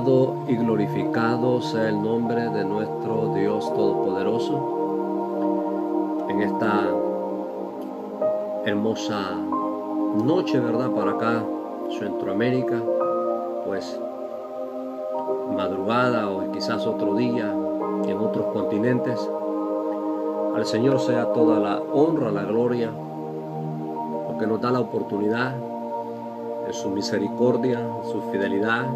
Alabado y glorificado sea el nombre de nuestro Dios Todopoderoso en esta hermosa noche, ¿verdad? Para acá, Centroamérica, pues madrugada o quizás otro día en otros continentes. Al Señor sea toda la honra, la gloria, porque nos da la oportunidad en su misericordia, en su fidelidad,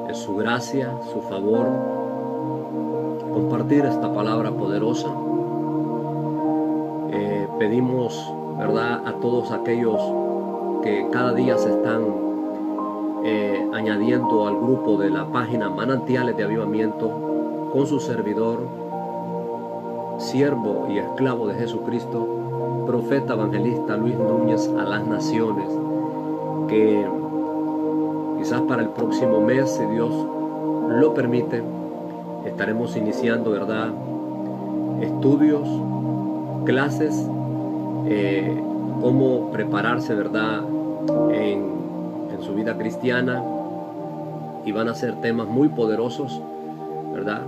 en su gracia, su favor, compartir esta palabra poderosa. Pedimos, ¿verdad?, a todos aquellos que cada día se están añadiendo al grupo de la página Manantiales de Avivamiento con su servidor, siervo y esclavo de Jesucristo, profeta evangelista Luis Núñez a las naciones, que quizás para el próximo mes, si Dios lo permite, estaremos iniciando, ¿verdad?, estudios, clases, cómo prepararse, ¿verdad?, en su vida cristiana, y van a ser temas muy poderosos, ¿verdad?,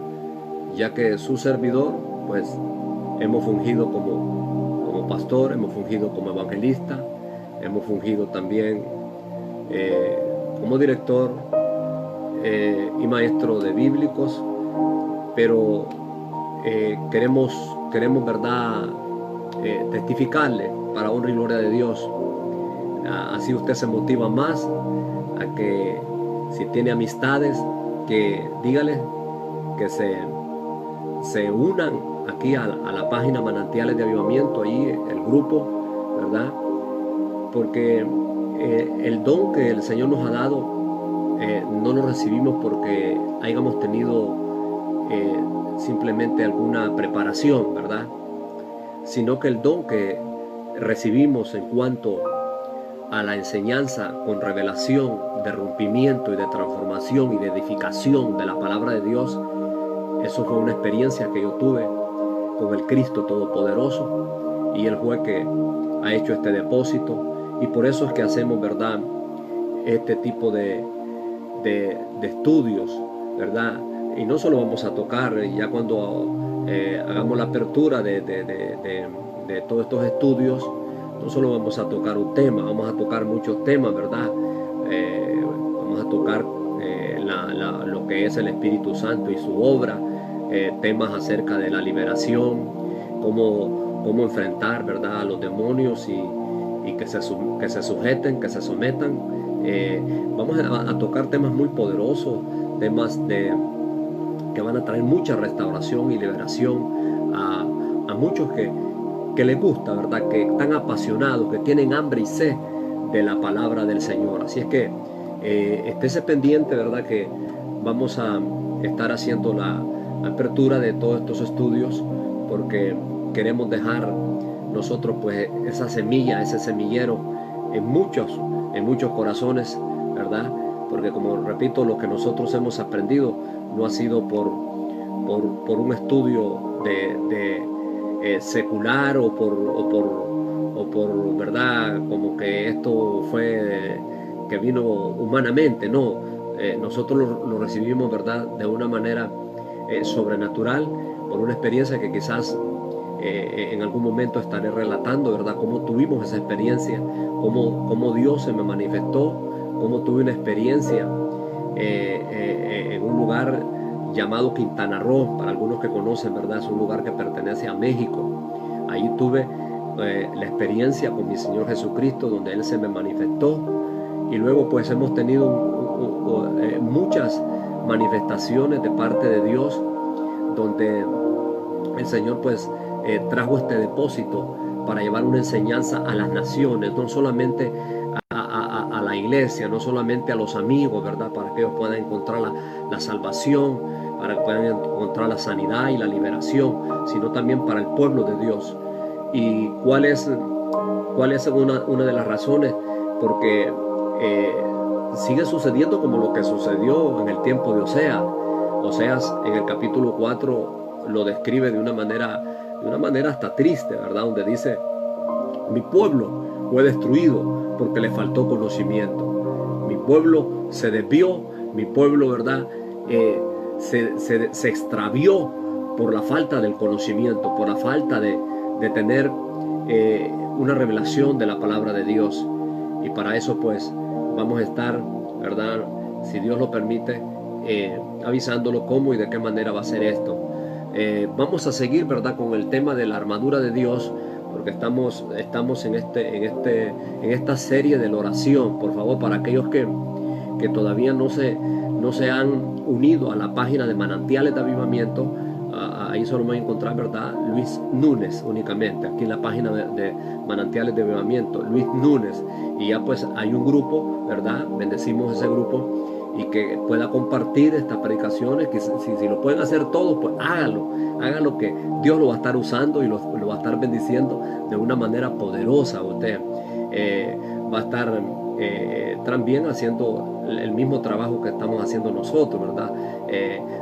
ya que su servidor, pues, hemos fungido como pastor, hemos fungido como evangelista, hemos fungido también como director y maestro de bíblicos, pero queremos, ¿verdad?, testificarle para honra y gloria de Dios. Así usted se motiva más a que, si tiene amistades, que dígale que se unan aquí a la página Manantiales de Avivamiento, ahí el grupo, ¿verdad? Porque el don que el Señor nos ha dado no lo recibimos porque hayamos tenido simplemente alguna preparación, ¿verdad?, sino que el don que recibimos en cuanto a la enseñanza con revelación, de rompimiento y de transformación y de edificación de la palabra de Dios, eso fue una experiencia que yo tuve con el Cristo Todopoderoso, y Él fue que ha hecho este depósito, y por eso es que hacemos, ¿verdad?, este tipo de estudios, ¿verdad? Y no solo vamos a tocar, ya cuando hagamos la apertura de todos estos estudios, no solo vamos a tocar un tema, vamos a tocar muchos temas, ¿verdad? Vamos a tocar lo que es el Espíritu Santo y su obra, temas acerca de la liberación, cómo enfrentar, ¿verdad?, a los demonios y que se sujeten, que se sometan. Vamos a tocar temas muy poderosos, temas que van a traer mucha restauración y liberación a muchos que les gusta, ¿verdad?, que están apasionados, que tienen hambre y sed de la palabra del Señor. Así es que estése pendiente, ¿verdad?, que vamos a estar haciendo la apertura de todos estos estudios, porque queremos dejar nosotros, pues, esa semilla, ese semillero en muchos corazones, ¿verdad? Porque, como repito, lo que nosotros hemos aprendido no ha sido por un estudio secular o por, ¿verdad?, como que esto fue que vino humanamente. No, nosotros lo recibimos, ¿verdad?, de una manera sobrenatural, por una experiencia que quizás en algún momento estaré relatando, ¿verdad?, cómo tuvimos esa experiencia, cómo Dios se me manifestó, cómo tuve una experiencia en un lugar llamado Quintana Roo. Para algunos que conocen, ¿verdad?, es un lugar que pertenece a México. Ahí tuve la experiencia con mi Señor Jesucristo, donde Él se me manifestó, y luego, pues, hemos tenido muchas manifestaciones de parte de Dios, donde el Señor, pues, trajo este depósito para llevar una enseñanza a las naciones, no solamente a la iglesia, no solamente a los amigos, ¿verdad?, para que ellos puedan encontrar la salvación, para que puedan encontrar la sanidad y la liberación, sino también para el pueblo de Dios. ¿Y cuál es una de las razones? Porque sigue sucediendo como lo que sucedió en el tiempo de Oseas. Oseas, en el capítulo 4, lo describe de una manera hasta triste, ¿verdad?, donde dice: mi pueblo fue destruido porque le faltó conocimiento. Mi pueblo se desvió mi pueblo, ¿verdad? Se extravió por la falta del conocimiento, por la falta de tener una revelación de la palabra de Dios. Y para eso pues vamos a estar, ¿verdad? Si Dios lo permite, avisándolo cómo y de qué manera va a ser esto. Vamos a seguir, ¿verdad?, con el tema de la armadura de Dios, porque estamos en esta serie de la oración. Por favor, para aquellos que todavía no se han unido a la página de Manantiales de Avivamiento, ahí solo me voy a encontrar, ¿verdad?, Luis Núñez únicamente, aquí en la página de Manantiales de Avivamiento, Luis Núñez, y ya pues hay un grupo, ¿verdad? Bendecimos ese grupo, y que pueda compartir estas predicaciones, que si lo pueden hacer todos, pues hágalo, que Dios lo va a estar usando y lo va a estar bendiciendo de una manera poderosa. Usted va a estar también haciendo el mismo trabajo que estamos haciendo nosotros, ¿verdad?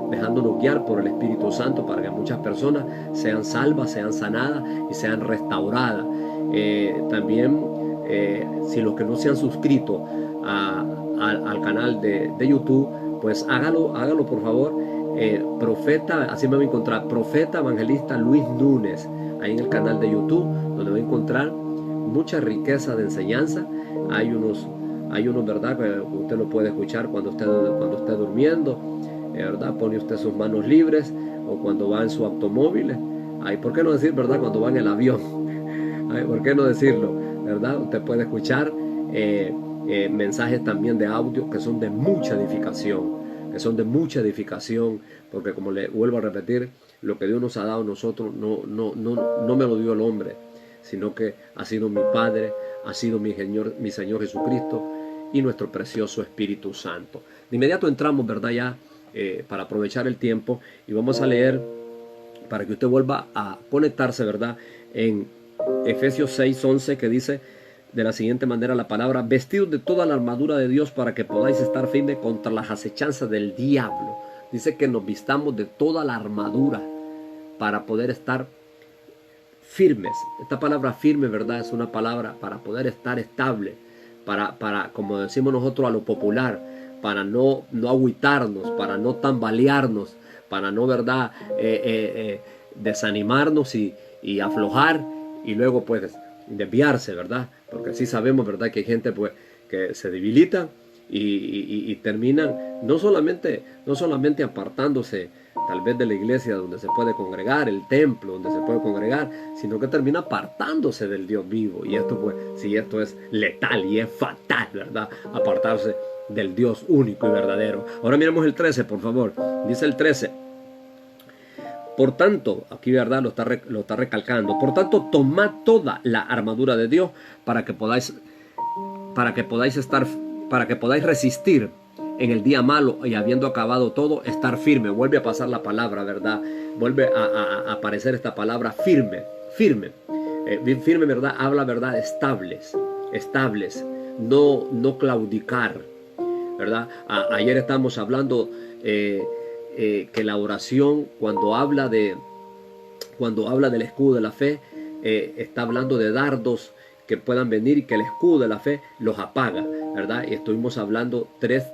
Dejándonos guiar por el Espíritu Santo para que muchas personas sean salvas, sean sanadas y sean restauradas. También, si los que no se han suscrito al canal de YouTube, pues hágalo por favor. Profeta, así me voy a encontrar, Profeta Evangelista Luis Núñez, ahí en el canal de YouTube, donde voy a encontrar mucha riqueza de enseñanza. Hay unos, ¿verdad?, que usted lo puede escuchar cuando esté durmiendo, ¿verdad? Pone usted sus manos libres, o cuando va en su automóvil. Ay, ¿por qué no decir, verdad?, cuando va en el avión? Ay, ¿por qué no decirlo, verdad? Usted puede escuchar mensajes también de audio que son de mucha edificación, porque, como le vuelvo a repetir, lo que Dios nos ha dado a nosotros no me lo dio el hombre, sino que ha sido mi Padre, ha sido mi Señor Jesucristo y nuestro precioso Espíritu Santo. De inmediato entramos, ¿verdad?, ya para aprovechar el tiempo, y vamos a leer para que usted vuelva a conectarse, ¿verdad?, en Efesios 6:11, que dice de la siguiente manera la palabra: vestidos de toda la armadura de Dios para que podáis estar firmes contra las acechanzas del diablo. Dice que nos vistamos de toda la armadura para poder estar firmes. Esta palabra firme, ¿verdad?, es una palabra para poder estar estable, para como decimos nosotros a lo popular, para no agüitarnos, para no tambalearnos, para no, ¿verdad?, desanimarnos y aflojar, y luego pues desviarse, ¿verdad? Porque sí sabemos, ¿verdad?, que hay gente pues que se debilita y terminan no solamente apartándose tal vez de la iglesia donde se puede congregar, el templo donde se puede congregar, sino que termina apartándose del Dios vivo. Y esto pues, sí, esto es letal y es fatal, ¿verdad?, apartarse del Dios único y verdadero. Ahora miremos el 13, por favor. Dice el 13: por tanto, aquí, ¿verdad?, lo está recalcando. Por tanto, tomad toda la armadura de Dios para que podáis resistir en el día malo, y habiendo acabado todo, estar firme. Vuelve a pasar la palabra, ¿verdad? Vuelve a aparecer esta palabra firme. Firme, ¿verdad? Habla, ¿verdad?, estables, no claudicar, ¿verdad? Ayer estábamos hablando que la oración, cuando habla del escudo de la fe, está hablando de dardos que puedan venir y que el escudo de la fe los apaga, ¿verdad? Y estuvimos hablando tres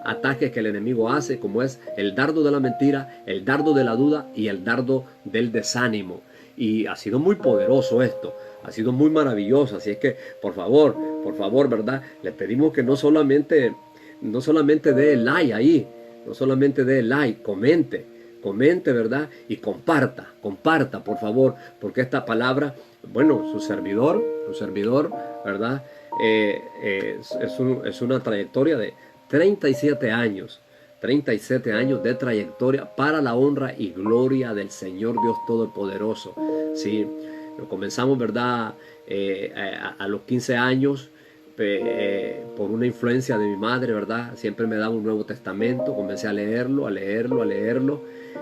ataques que el enemigo hace, como es el dardo de la mentira, el dardo de la duda y el dardo del desánimo. Y ha sido muy poderoso esto, ha sido muy maravilloso. Así es que, por favor, ¿verdad?, le pedimos que no solamente dé like ahí, no solamente dé like, comente, ¿verdad?, y comparta, por favor, porque esta palabra, bueno, su servidor, ¿verdad?, es una trayectoria de 37 años de trayectoria para la honra y gloria del Señor Dios Todopoderoso. Sí, lo comenzamos, ¿verdad?, a los 15 años, por una influencia de mi madre, ¿verdad? Siempre me daba un Nuevo Testamento, comencé a leerlo,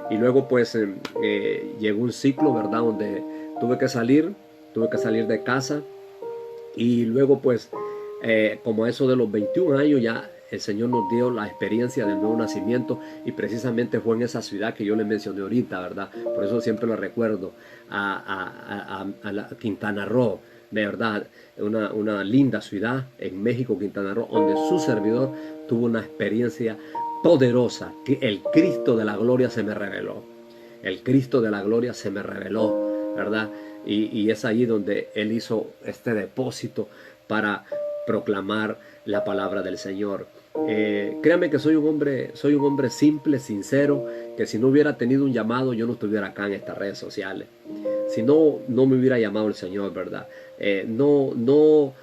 y luego pues llegó un ciclo, ¿verdad?, donde tuve que salir de casa, y luego pues como a eso de los 21 años ya el Señor nos dio la experiencia del nuevo nacimiento, y precisamente fue en esa ciudad que yo le mencioné ahorita, ¿verdad? Por eso siempre lo recuerdo, a Quintana Roo, de verdad, una linda ciudad en México, Quintana Roo, donde su servidor tuvo una experiencia poderosa, que el Cristo de la gloria se me reveló. El Cristo de la gloria se me reveló, ¿verdad? Y es allí donde Él hizo este depósito para proclamar la palabra del Señor. Créanme que soy un hombre simple, sincero, que si no hubiera tenido un llamado, yo no estuviera acá en estas redes sociales. Si no, no me hubiera llamado el Señor, ¿verdad? No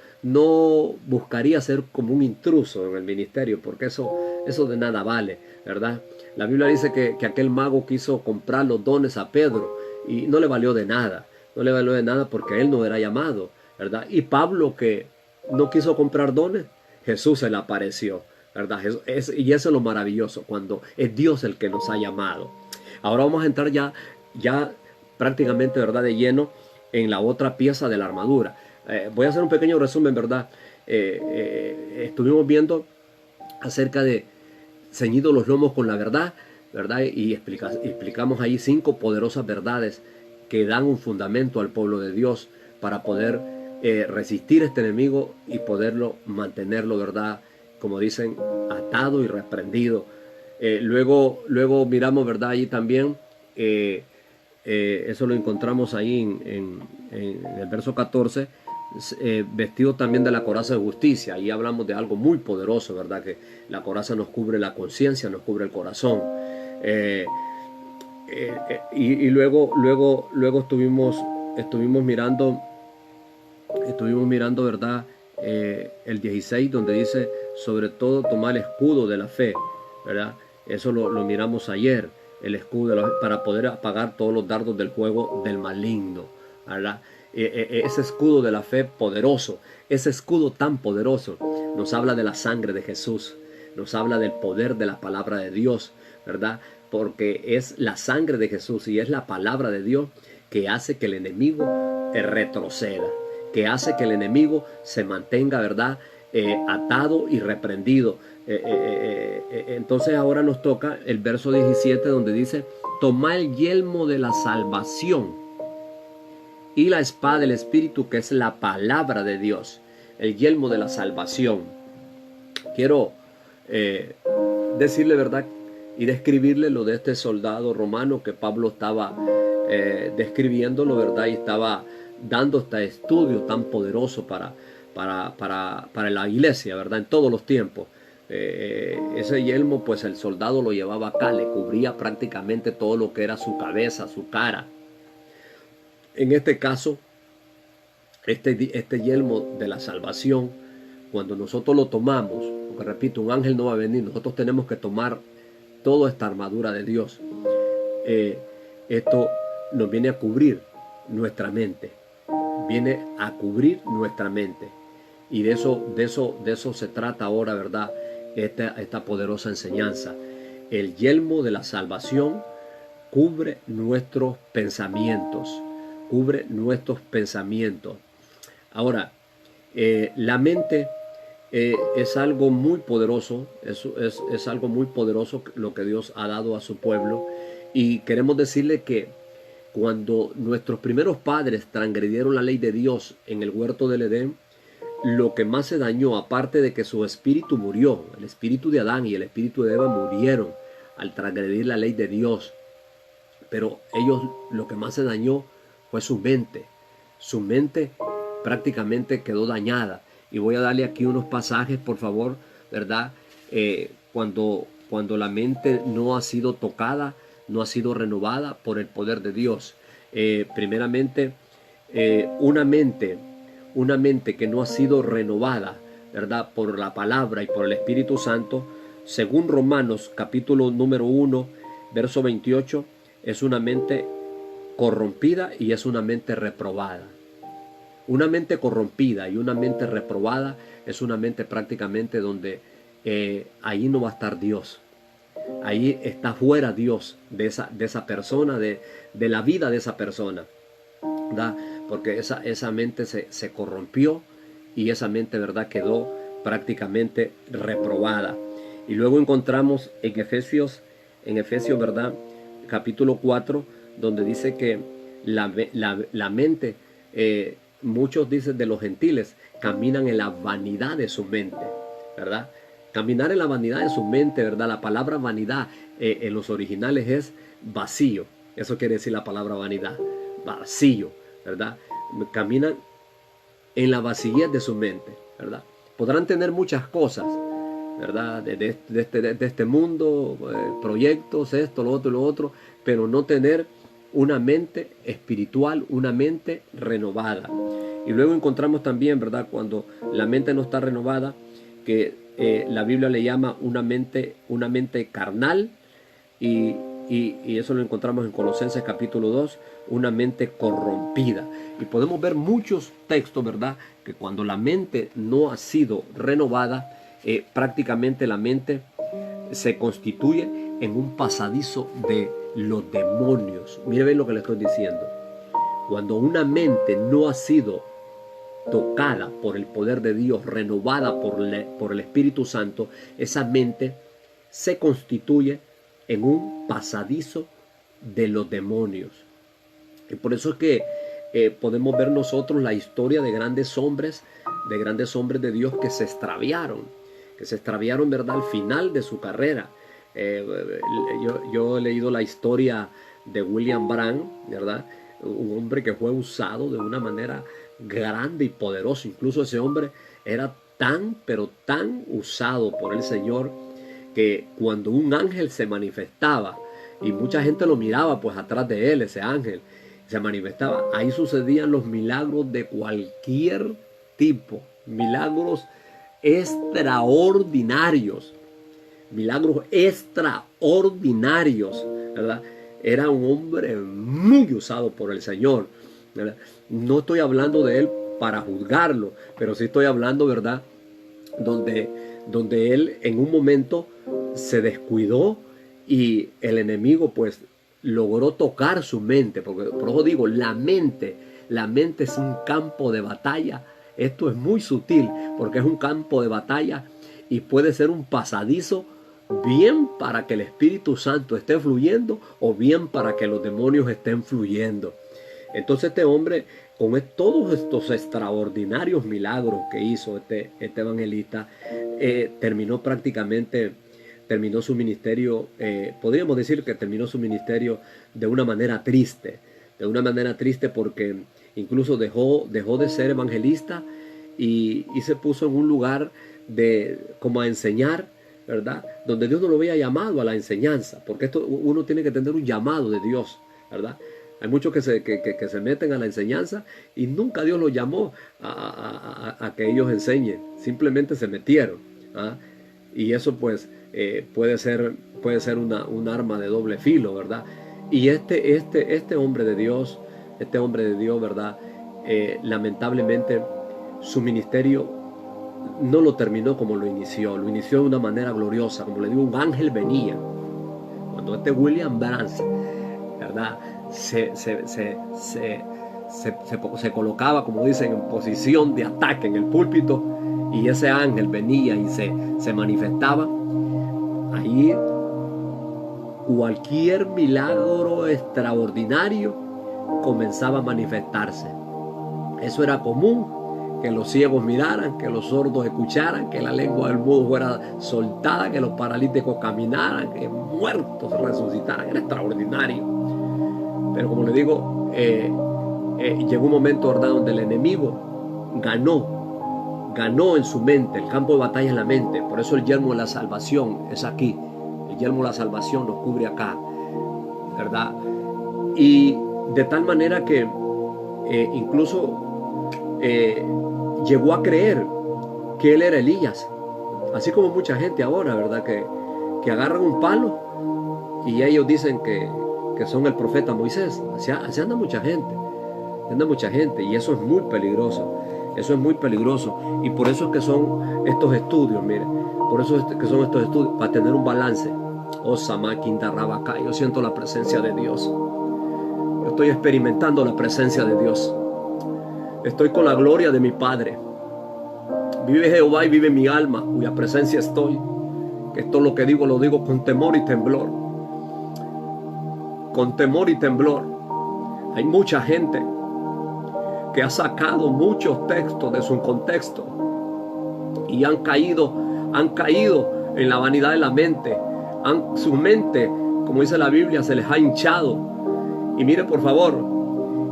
buscaría ser como un intruso en el ministerio, porque eso de nada vale, ¿verdad? La Biblia dice que aquel mago quiso comprar los dones a Pedro y no le valió de nada. No le valió de nada porque él no era llamado, ¿verdad? Y Pablo, que no quiso comprar dones, Jesús se le apareció, ¿verdad? Y eso es lo maravilloso, cuando es Dios el que nos ha llamado. Ahora vamos a entrar ya prácticamente, ¿verdad?, de lleno en la otra pieza de la armadura. Voy a hacer un pequeño resumen, ¿verdad? Estuvimos viendo acerca de ceñidos los lomos con la verdad, ¿verdad? Y explicamos ahí 5 poderosas verdades que dan un fundamento al pueblo de Dios para poder resistir a este enemigo y poderlo mantenerlo, ¿verdad? Como dicen, atado y reprendido. Luego miramos, ¿verdad? Allí también, eso lo encontramos ahí en el verso 14, vestido también de la coraza de justicia. Ahí hablamos de algo muy poderoso, ¿verdad? Que la coraza nos cubre la conciencia, nos cubre el corazón. Y luego estuvimos mirando, ¿verdad? El 16, donde dice, sobre todo, tomar el escudo de la fe, ¿verdad? Eso lo miramos ayer, el escudo de la fe, para poder apagar todos los dardos del juego del maligno, ¿verdad? Ese escudo de la fe poderoso, ese escudo tan poderoso, nos habla de la sangre de Jesús, nos habla del poder de la palabra de Dios, ¿verdad? Porque es la sangre de Jesús y es la palabra de Dios que hace que el enemigo retroceda, que hace que el enemigo se mantenga, ¿verdad?, atado y reprendido. Entonces ahora nos toca el verso 17, donde dice, toma el yelmo de la salvación y la espada del Espíritu, que es la palabra de Dios. El yelmo de la salvación. Quiero decirle, ¿verdad?, y describirle lo de este soldado romano que Pablo estaba describiéndolo, ¿verdad? Y estaba dando este estudio tan poderoso para la iglesia, ¿verdad? En todos los tiempos. Ese yelmo, pues el soldado lo llevaba acá, le cubría prácticamente todo lo que era su cabeza, su cara. En este caso, este yelmo de la salvación, cuando nosotros lo tomamos, porque repito, un ángel no va a venir, nosotros tenemos que tomar toda esta armadura de Dios. Esto nos viene a cubrir nuestra mente, viene a cubrir nuestra mente, y de eso se trata ahora, ¿verdad? Esta poderosa enseñanza. El yelmo de la salvación cubre nuestros pensamientos, cubre nuestros pensamientos. Ahora, la mente es algo muy poderoso, es algo muy poderoso lo que Dios ha dado a su pueblo, y queremos decirle que cuando nuestros primeros padres transgredieron la ley de Dios en el huerto del Edén, lo que más se dañó, aparte de que su espíritu murió, el espíritu de Adán y el espíritu de Eva murieron al transgredir la ley de Dios, pero ellos, lo que más se dañó fue su mente. Su mente prácticamente quedó dañada. Y voy a darle aquí unos pasajes, por favor, ¿verdad? Cuando la mente no ha sido tocada, no ha sido renovada por el poder de Dios. Primeramente, una mente que no ha sido renovada, ¿verdad?, por la palabra y por el Espíritu Santo, según Romanos capítulo número 1, verso 28, es una mente corrompida y es una mente reprobada. Una mente corrompida y una mente reprobada es una mente prácticamente donde ahí no va a estar Dios. Ahí está fuera Dios de esa persona, de la vida de esa persona, ¿verdad? Porque esa mente se corrompió y esa mente, ¿verdad?, quedó prácticamente reprobada. Y luego encontramos en Efesios, ¿verdad?, capítulo 4, donde dice que la mente muchos dicen de los gentiles, caminan en la vanidad de su mente, ¿verdad? Caminar en la vanidad de su mente, ¿verdad? La palabra vanidad en los originales es vacío. Eso quiere decir la palabra vanidad, vacío, ¿verdad? Caminan en la vacillez de su mente, ¿verdad? Podrán tener muchas cosas, ¿verdad? De este mundo, proyectos, esto, lo otro y lo otro, pero no tener una mente espiritual, una mente renovada. Y luego encontramos también, ¿verdad? Cuando la mente no está renovada, que la Biblia le llama una mente carnal, y eso lo encontramos en Colosenses capítulo 2, una mente corrompida. Y podemos ver muchos textos, ¿verdad? Que cuando la mente no ha sido renovada, prácticamente la mente se constituye en un pasadizo de los demonios. Mire bien lo que le estoy diciendo. Cuando una mente no ha sido tocada por el poder de Dios, renovada por el Espíritu Santo, esa mente se constituye en un pasadizo de los demonios. Y por eso es que podemos ver nosotros la historia de grandes hombres de Dios que se extraviaron, ¿verdad? Al final de su carrera. Yo he leído la historia de William Branham, ¿verdad? Un hombre que fue usado de una manera grande y poderosa. Incluso ese hombre era pero tan usado por el Señor, que cuando un ángel se manifestaba y mucha gente lo miraba pues atrás de él, ese ángel se manifestaba, ahí sucedían los milagros de cualquier tipo, milagros extraordinarios, ¿verdad? Era un hombre muy usado por el Señor, ¿verdad? No estoy hablando de él para juzgarlo, pero sí estoy hablando, ¿verdad? Donde él en un momento se descuidó y el enemigo pues logró tocar su mente, porque por eso digo, la mente es un campo de batalla. Esto es muy sutil porque es un campo de batalla y puede ser un pasadizo, bien para que el Espíritu Santo esté fluyendo o bien para que los demonios estén fluyendo. Entonces este hombre, con todos estos extraordinarios milagros que hizo este evangelista, terminó su ministerio, podríamos decir que terminó su ministerio de una manera triste, porque incluso dejó de ser evangelista y se puso en un lugar como a enseñar, ¿verdad? Donde Dios no lo había llamado a la enseñanza, porque uno tiene que tener un llamado de Dios, ¿verdad? Hay muchos que se meten a la enseñanza y nunca Dios los llamó a que ellos enseñen. Simplemente se metieron, ¿ah? Y eso pues puede ser un arma de doble filo, ¿verdad? Y este hombre de Dios, ¿verdad? Lamentablemente su ministerio no lo terminó como lo inició de una manera gloriosa. Como le digo, un ángel venía. Cuando William Branham, ¿verdad? Se colocaba, como dicen, en posición de ataque en el púlpito, y ese ángel venía y se manifestaba, ahí cualquier milagro extraordinario comenzaba a manifestarse. Eso era común, que los ciegos miraran, que los sordos escucharan, que la lengua del mudo fuera soltada, que los paralíticos caminaran, que muertos resucitaran. Era extraordinario. Pero como le digo, llegó un momento, ¿verdad?, donde el enemigo ganó en su mente. El campo de batalla es la mente. Por eso el yelmo de la salvación es aquí. El yelmo de la salvación nos cubre acá, ¿verdad? Y de tal manera que incluso llegó a creer que él era Elías. Así como mucha gente ahora, ¿verdad?, que agarran un palo y ellos dicen que son el profeta Moisés. Así anda mucha gente. Y eso es muy peligroso. Y por eso es que son estos estudios, mire. Por eso es que son estos estudios, para tener un balance. Yo siento la presencia de Dios. Yo estoy experimentando la presencia de Dios. Estoy con la gloria de mi Padre. Vive Jehová y vive mi alma, cuya presencia estoy. Que esto lo que digo, lo digo con temor y temblor. Con temor y temblor. Hay mucha gente porque ha sacado muchos textos de su contexto y han caído en la vanidad de la mente. Su mente, como dice la Biblia, se les ha hinchado. Y mire, por favor,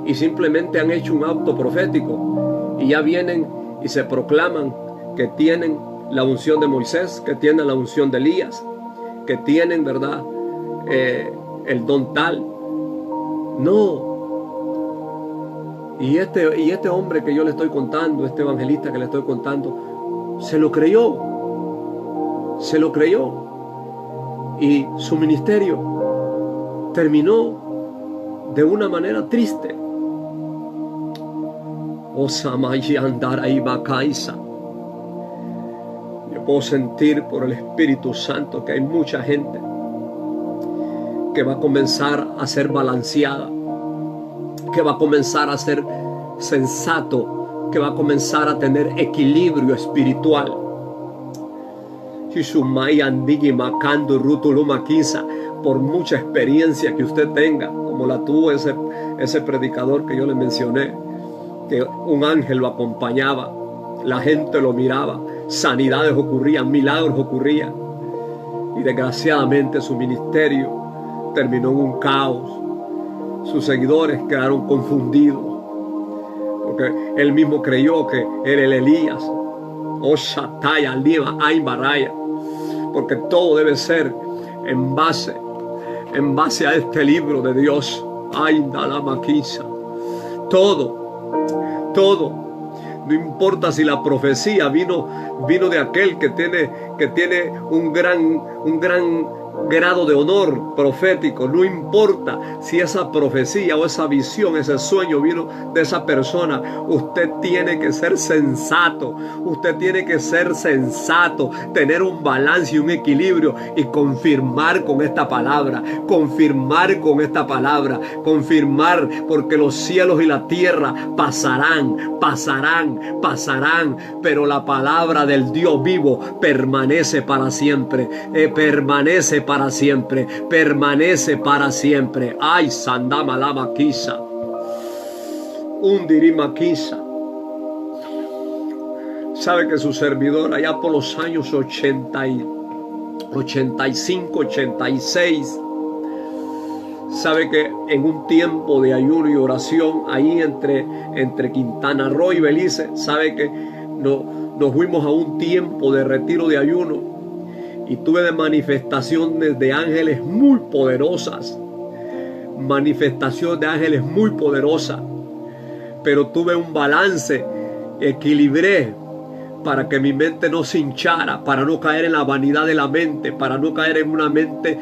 y simplemente han hecho un acto profético y ya vienen y se proclaman que tienen la unción de Moisés, que tienen la unción de Elías, que tienen, ¿verdad?, el don tal. No. Y este hombre que yo le estoy contando, este evangelista que le estoy contando, se lo creyó. Y su ministerio terminó de una manera triste. Yo puedo sentir por el Espíritu Santo que hay mucha gente que va a comenzar a ser balanceada, que va a comenzar a ser sensato, que va a comenzar a tener equilibrio espiritual. Por mucha experiencia que usted tenga, como la tuvo ese predicador que yo le mencioné, que un ángel lo acompañaba, la gente lo miraba, sanidades ocurrían, milagros ocurrían, y desgraciadamente su ministerio terminó en un caos. Sus seguidores quedaron confundidos, porque él mismo creyó que era el Elías. Porque todo debe ser en base a este libro de Dios. Todo. No importa si la profecía vino de aquel que tiene un gran grado de honor profético. No importa si esa profecía o esa visión, ese sueño vino de esa persona. Usted tiene que ser sensato. Tener un balance y un equilibrio y confirmar con esta palabra. Confirmar, porque los cielos y la tierra pasarán, pero la palabra del Dios vivo permanece para siempre. Permanece para siempre. Ay, Sandama Lama Kisa. Undirima Kisa. Sabe que su servidor allá por los años 85, 86, sabe que en un tiempo de ayuno y oración ahí entre Quintana Roo y Belice, sabe que nos fuimos a un tiempo de retiro de ayuno. Y tuve de manifestaciones de ángeles muy poderosas. Pero tuve un balance, equilibré para que mi mente no se hinchara, para no caer en la vanidad de la mente, para no caer en una mente,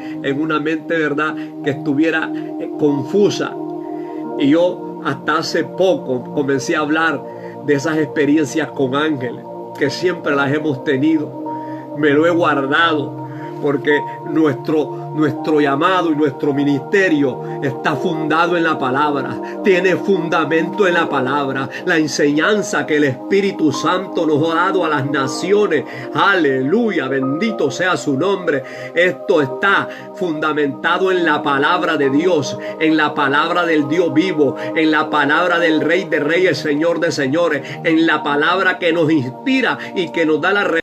¿verdad?, que estuviera confusa. Y yo hasta hace poco comencé a hablar de esas experiencias con ángeles, que siempre las hemos tenido. Me lo he guardado porque nuestro llamado y nuestro ministerio está fundado en la palabra, tiene fundamento en la palabra, la enseñanza que el Espíritu Santo nos ha dado a las naciones. Aleluya, bendito sea su nombre. Esto está fundamentado en la palabra de Dios, en la palabra del Dios vivo, en la palabra del Rey de Reyes, Señor de Señores, en la palabra que nos inspira y que nos da la revelación,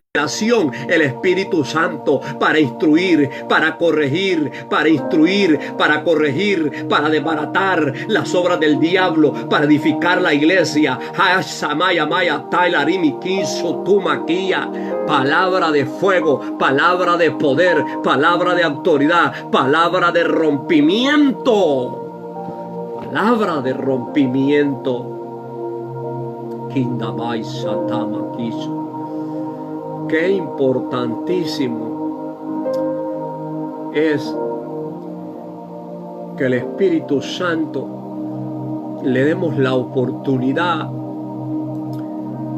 el Espíritu Santo, para instruir, para corregir, para desbaratar las obras del diablo, para edificar la iglesia. Palabra de fuego, palabra de poder, palabra de autoridad, palabra de rompimiento, palabra de rompimiento. Qué importantísimo es que el Espíritu Santo le demos la oportunidad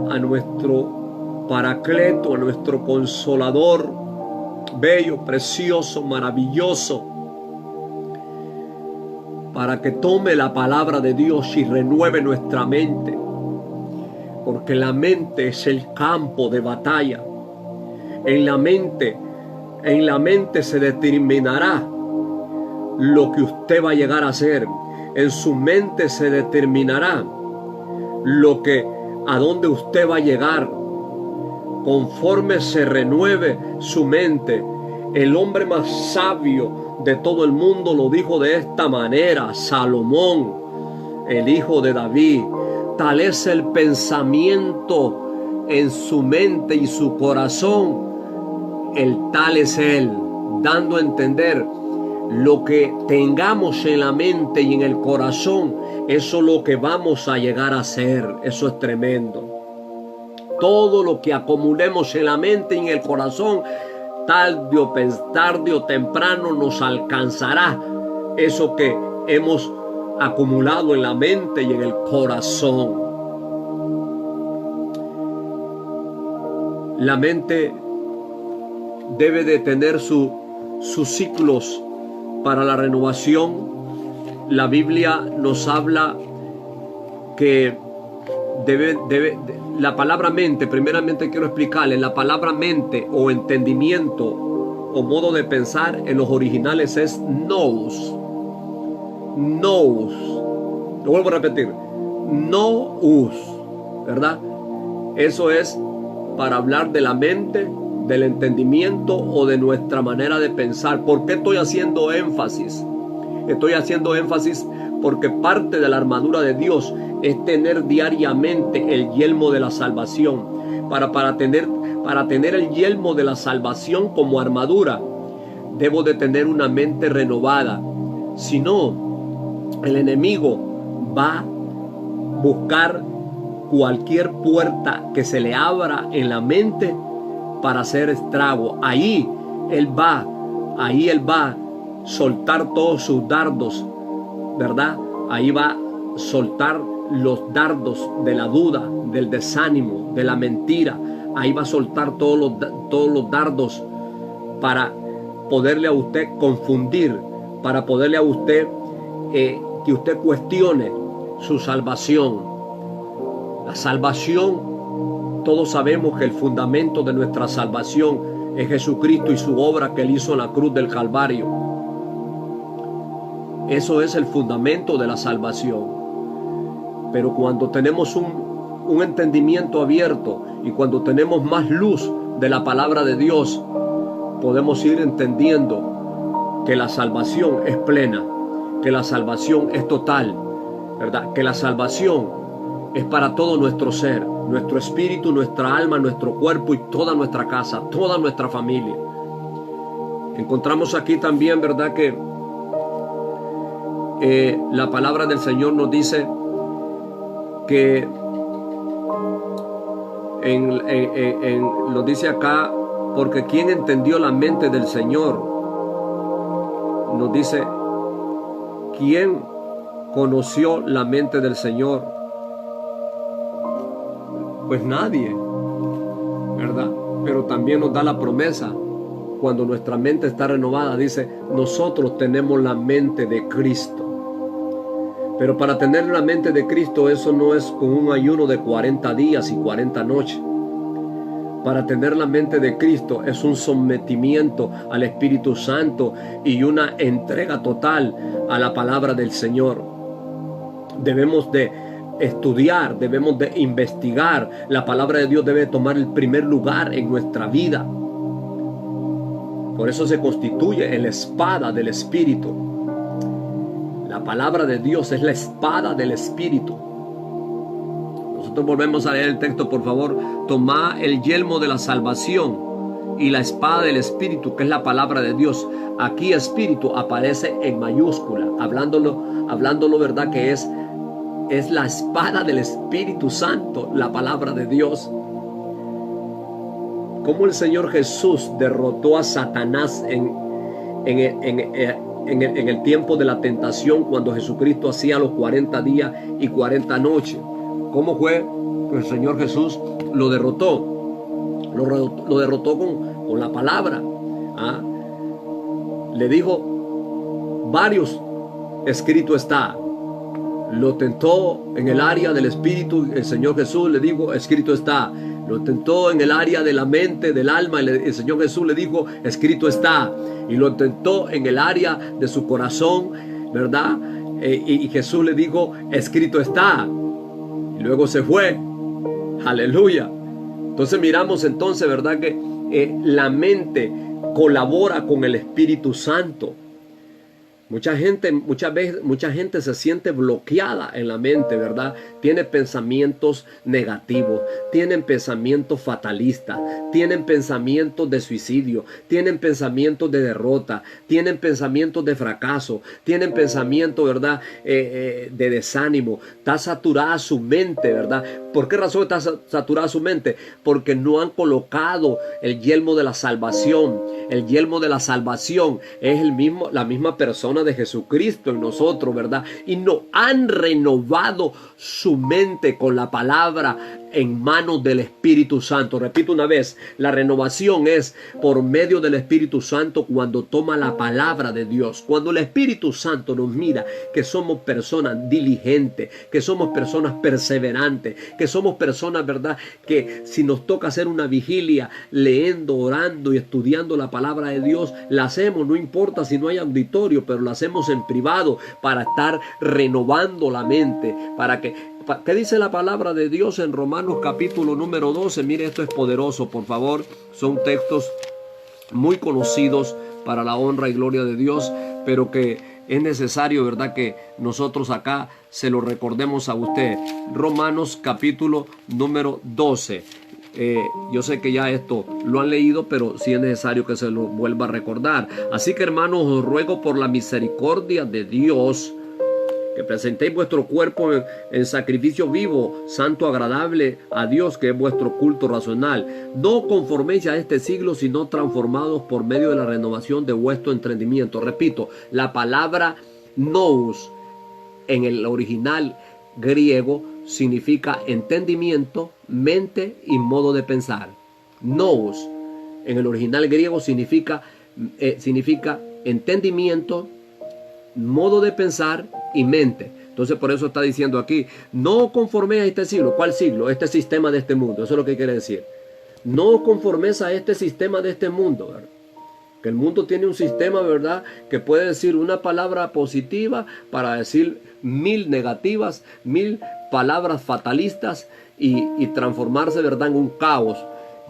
a nuestro Paracleto, a nuestro Consolador, bello, precioso, maravilloso, para que tome la palabra de Dios y renueve nuestra mente. Porque la mente es el campo de batalla. En la mente se determinará lo que usted va a llegar a ser. En su mente se determinará a dónde usted va a llegar, conforme se renueve su mente. El hombre más sabio de todo el mundo lo dijo de esta manera, Salomón, el hijo de David. Tal es el pensamiento en su mente y su corazón, el tal es él, dando a entender lo que tengamos en la mente y en el corazón, eso es lo que vamos a llegar a ser. Eso es tremendo. Todo lo que acumulemos en la mente y en el corazón, tarde o temprano nos alcanzará eso que hemos acumulado en la mente y en el corazón. La mente debe de tener sus ciclos para la renovación. La Biblia nos habla que la palabra mente, primeramente quiero explicarle, la palabra mente o entendimiento o modo de pensar en los originales es nous. Nous. Lo vuelvo a repetir. Nous. ¿Verdad? Eso es para hablar de la mente, del entendimiento o de nuestra manera de pensar. ¿Por qué estoy haciendo énfasis? Estoy haciendo énfasis porque parte de la armadura de Dios es tener diariamente el yelmo de la salvación. Para tener el yelmo de la salvación como armadura, debo de tener una mente renovada. Si no, el enemigo va a buscar cualquier puerta que se le abra en la mente para hacer estrago. Ahí él va a soltar todos sus dardos, ¿verdad? Ahí va a soltar los dardos de la duda, del desánimo, de la mentira. Ahí va a soltar todos los dardos para poderle a usted confundir, para poderle a usted que usted cuestione su salvación. La salvación, todos sabemos que el fundamento de nuestra salvación es Jesucristo y su obra que él hizo en la cruz del Calvario. Eso es el fundamento de la salvación. Pero cuando tenemos un entendimiento abierto y cuando tenemos más luz de la palabra de Dios, podemos ir entendiendo que la salvación es plena, que la salvación es total, ¿verdad? Que la salvación es para todo nuestro ser, nuestro espíritu, nuestra alma, nuestro cuerpo y toda nuestra casa, toda nuestra familia. Encontramos aquí también, ¿verdad?, que la palabra del Señor nos dice que lo dice acá, porque ¿quién entendió la mente del Señor? Nos dice, ¿quién conoció la mente del Señor? Pues nadie, ¿verdad? Pero también nos da la promesa, cuando nuestra mente está renovada, dice, nosotros tenemos la mente de Cristo. Pero para tener la mente de Cristo, eso no es con un ayuno de 40 días y 40 noches. Para tener la mente de Cristo es un sometimiento al Espíritu Santo y una entrega total a la palabra del Señor. Debemos de estudiar, debemos de investigar. La palabra de Dios debe tomar el primer lugar en nuestra vida. Por eso se constituye en la espada del Espíritu. La palabra de Dios es la espada del Espíritu. Nosotros volvemos a leer el texto, por favor. Toma el yelmo de la salvación y la espada del Espíritu, que es la palabra de Dios. Aquí Espíritu aparece en mayúscula, hablándolo, ¿verdad?, que es la espada del Espíritu Santo, la palabra de Dios. Cómo el Señor Jesús derrotó a Satanás en el tiempo de la tentación, cuando Jesucristo hacía los 40 días y 40 noches. ¿Cómo fue que el Señor Jesús lo derrotó? Lo derrotó con la palabra. Le dijo varios, escrito está. Lo tentó en el área del espíritu, el Señor Jesús le dijo, escrito está. Lo tentó en el área de la mente, del alma, el Señor Jesús le dijo, escrito está. Y lo tentó en el área de su corazón, ¿verdad? Y Jesús le dijo, escrito está. luego se fue. Aleluya. Entonces miramos entonces, ¿verdad? Que la mente colabora con el Espíritu Santo. Mucha gente se siente bloqueada en la mente, ¿verdad? Tiene pensamientos negativos, tienen pensamientos fatalistas, tienen pensamientos de suicidio, tienen pensamientos de derrota, tienen pensamientos de fracaso, tienen pensamientos, ¿verdad? De desánimo. Está saturada su mente, ¿verdad? ¿Por qué razón está saturada su mente? Porque no han colocado el yelmo de la salvación. El yelmo de la salvación es la misma persona de Jesucristo en nosotros, ¿verdad? Y no han renovado su mente con la palabra en manos del Espíritu Santo. Repito una vez, la renovación es por medio del Espíritu Santo cuando toma la palabra de Dios. Cuando el Espíritu Santo nos mira que somos personas diligentes, que somos personas perseverantes, que somos personas, ¿verdad? Que si nos toca hacer una vigilia leyendo, orando y estudiando la palabra de Dios, la hacemos, no importa si no hay auditorio, pero la hacemos en privado para estar renovando la mente, para que... ¿Qué dice la palabra de Dios en Romanos capítulo número 12? Mire, esto es poderoso, por favor. Son textos muy conocidos para la honra y gloria de Dios, pero que es necesario, ¿verdad?, que nosotros acá se lo recordemos a usted. Romanos capítulo número 12. Yo sé que ya esto lo han leído, pero sí es necesario que se lo vuelva a recordar. Así que, hermanos, os ruego por la misericordia de Dios que presentéis vuestro cuerpo en sacrificio vivo, santo, agradable a Dios, que es vuestro culto racional. No conforméis a este siglo, sino transformados por medio de la renovación de vuestro entendimiento. Repito, la palabra nous en el original griego significa entendimiento, mente y modo de pensar. Nous en el original griego significa entendimiento, modo de pensar y mente. Entonces por eso está diciendo aquí, no conforméis a este siglo. ¿Cuál siglo? Este sistema de este mundo. Eso es lo que quiere decir. No conformes a este sistema de este mundo, ¿verdad? Que el mundo tiene un sistema, ¿verdad?, que puede decir una palabra positiva para decir 1000 negativas, 1000 palabras fatalistas y transformarse, ¿verdad?, en un caos.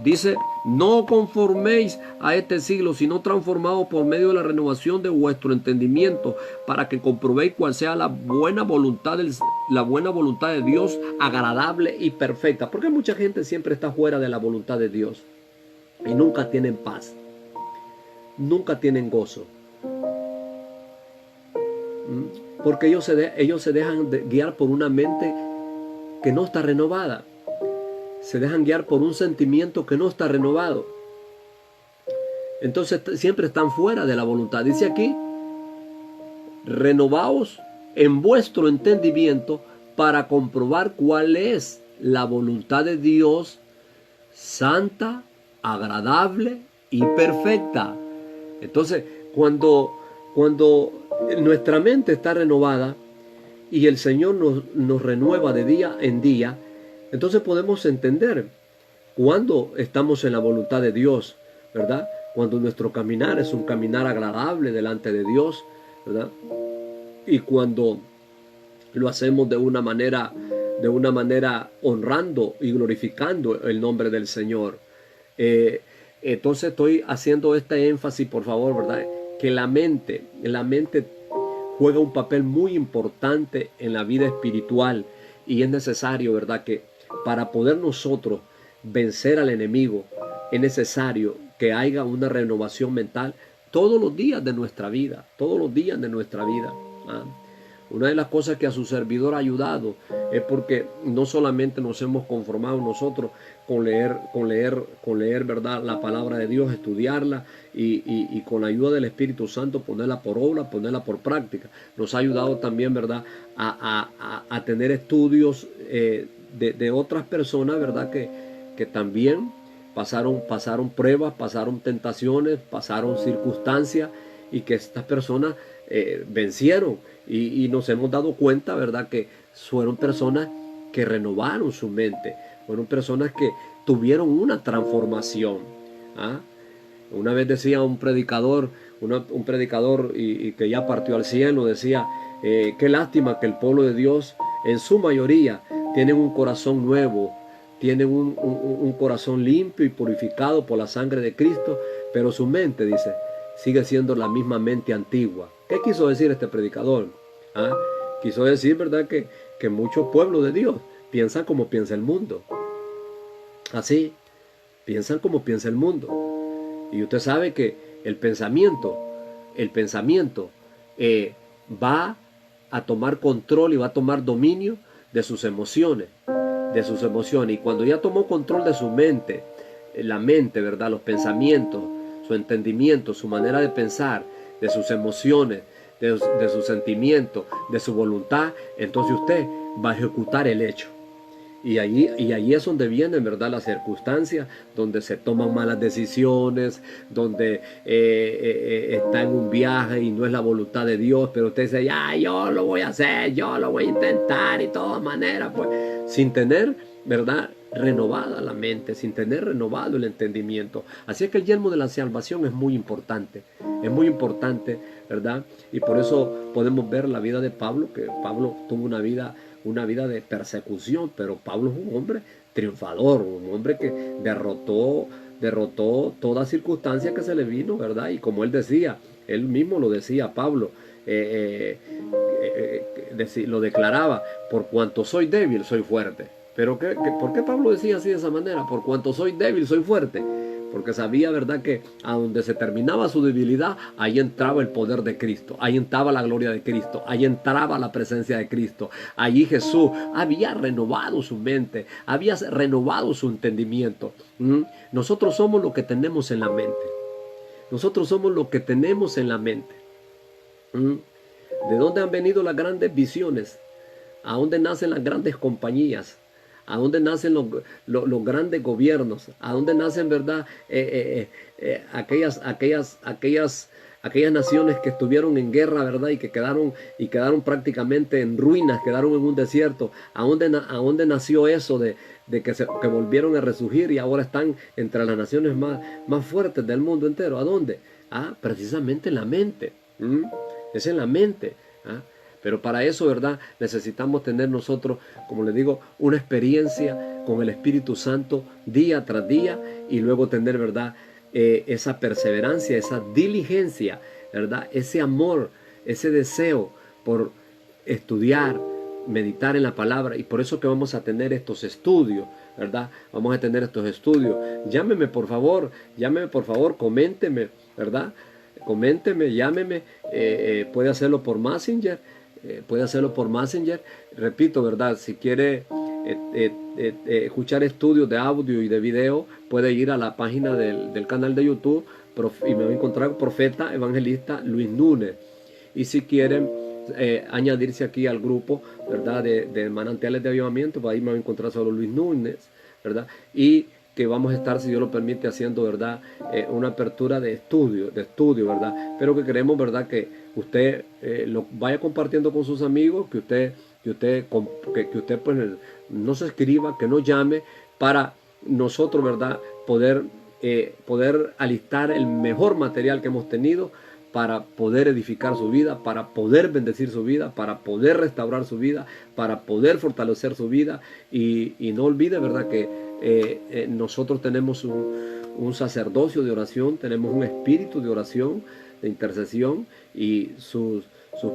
Dice, no conforméis a este siglo, sino transformados por medio de la renovación de vuestro entendimiento, para que comprobéis cuál sea la buena voluntad de Dios, agradable y perfecta. Porque mucha gente siempre está fuera de la voluntad de Dios y nunca tienen paz, nunca tienen gozo, porque ellos se dejan guiar por una mente que no está renovada. Se dejan guiar por un sentimiento que no está renovado. Entonces siempre están fuera de la voluntad. Dice aquí, renovaos en vuestro entendimiento para comprobar cuál es la voluntad de Dios, santa, agradable y perfecta. Entonces, cuando nuestra mente está renovada y el Señor nos renueva de día en día, entonces podemos entender cuando estamos en la voluntad de Dios, ¿verdad? Cuando nuestro caminar es un caminar agradable delante de Dios, ¿verdad? Y cuando lo hacemos de una manera honrando y glorificando el nombre del Señor. Entonces estoy haciendo este énfasis, por favor, ¿verdad? Que la mente juega un papel muy importante en la vida espiritual, y es necesario, ¿verdad?, que para poder nosotros vencer al enemigo, es necesario que haya una renovación mental todos los días de nuestra vida, todos los días de nuestra vida. Una de las cosas que a su servidor ha ayudado es porque no solamente nos hemos conformado nosotros con leer, ¿verdad?, la palabra de Dios, estudiarla y con la ayuda del Espíritu Santo ponerla por obra, ponerla por práctica. Nos ha ayudado también, ¿verdad?, a tener estudios de otras personas, ¿verdad?, que también pasaron pruebas, pasaron tentaciones, pasaron circunstancias, y que estas personas vencieron, y nos hemos dado cuenta, ¿verdad?, que fueron personas que renovaron su mente, fueron personas que tuvieron una transformación. Una vez decía un predicador, y que ya partió al cielo, decía, qué lástima que el pueblo de Dios en su mayoría tienen un corazón nuevo, tienen un corazón limpio y purificado por la sangre de Cristo, pero su mente, dice, sigue siendo la misma mente antigua. ¿Qué quiso decir este predicador? ¿Ah? Quiso decir, ¿verdad?, que muchos pueblos de Dios piensan como piensa el mundo. Así, piensan como piensa el mundo. Y usted sabe que el pensamiento va a tomar control y va a tomar dominio de sus emociones. Y cuando ya tomó control de su mente, la mente, ¿verdad?, los pensamientos, su entendimiento, su manera de pensar, de sus emociones, de sus sentimientos, de su voluntad, entonces usted va a ejecutar el hecho. Y allí es donde vienen, ¿verdad?, las circunstancias, donde se toman malas decisiones, donde está en un viaje y no es la voluntad de Dios, pero usted dice, ya, yo lo voy a hacer, yo lo voy a intentar, y de todas maneras, pues, sin tener, ¿verdad?, renovada la mente, sin tener renovado el entendimiento. Así es que el yelmo de la salvación es muy importante, ¿verdad? Y por eso podemos ver la vida de Pablo, que Pablo tuvo una vida de persecución, pero Pablo es un hombre triunfador, un hombre que derrotó toda circunstancia que se le vino, ¿verdad? Y como él decía, él mismo lo decía, Pablo, lo declaraba, por cuanto soy débil, soy fuerte. Pero ¿por qué Pablo decía así de esa manera? Por cuanto soy débil, soy fuerte. Porque sabía, ¿verdad?, que a donde se terminaba su debilidad, ahí entraba el poder de Cristo, ahí entraba la gloria de Cristo, ahí entraba la presencia de Cristo. Allí Jesús había renovado su mente, había renovado su entendimiento. Nosotros somos lo que tenemos en la mente. Nosotros somos lo que tenemos en la mente. ¿De dónde han venido las grandes visiones? ¿A dónde nacen las grandes compañías? ¿A dónde nacen los grandes gobiernos? ¿A dónde nacen, verdad, aquellas naciones que estuvieron en guerra, verdad, y que quedaron prácticamente en ruinas, quedaron en un desierto? ¿A dónde nació eso de que volvieron a resurgir y ahora están entre las naciones más fuertes del mundo entero? ¿A dónde? Precisamente en la mente. Es en la mente. Pero para eso, ¿verdad?, necesitamos tener nosotros, como les digo, una experiencia con el Espíritu Santo día tras día, y luego tener, ¿verdad?, esa perseverancia, esa diligencia, ¿verdad?, ese amor, ese deseo por estudiar, meditar en la palabra. Y por eso que vamos a tener estos estudios, ¿verdad? Vamos a tener estos estudios. Llámeme, por favor, coménteme, ¿verdad? Coménteme, llámeme, puede hacerlo por Messenger. Repito, ¿verdad? Si quiere escuchar estudios de audio y de video, puede ir a la página del canal de YouTube y me va a encontrar Profeta Evangelista Luis Núñez. Y si quieren añadirse aquí al grupo, ¿verdad?, de Manantiales de Avivamiento, pues ahí me va a encontrar solo Luis Núñez, ¿verdad? Y que vamos a estar, si Dios lo permite, haciendo, ¿verdad?, una apertura de estudio, ¿verdad? Pero que queremos, ¿verdad?, que usted lo vaya compartiendo con sus amigos, que usted pues no se escriba, que no llame, para nosotros, ¿verdad?, poder alistar el mejor material que hemos tenido para poder edificar su vida, para poder bendecir su vida, para poder restaurar su vida, para poder fortalecer su vida. Y no olvide, ¿verdad?, que nosotros tenemos un sacerdocio de oración, tenemos un espíritu de oración, de intercesión, y sus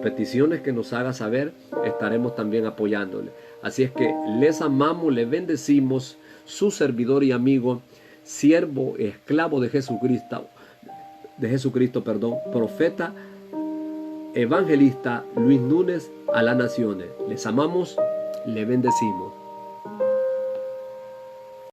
peticiones que nos haga saber, estaremos también apoyándole. Así es que les amamos, les bendecimos, su servidor y amigo, siervo, esclavo de Jesucristo, profeta, evangelista Luis Núñez a las naciones. Les amamos, les bendecimos.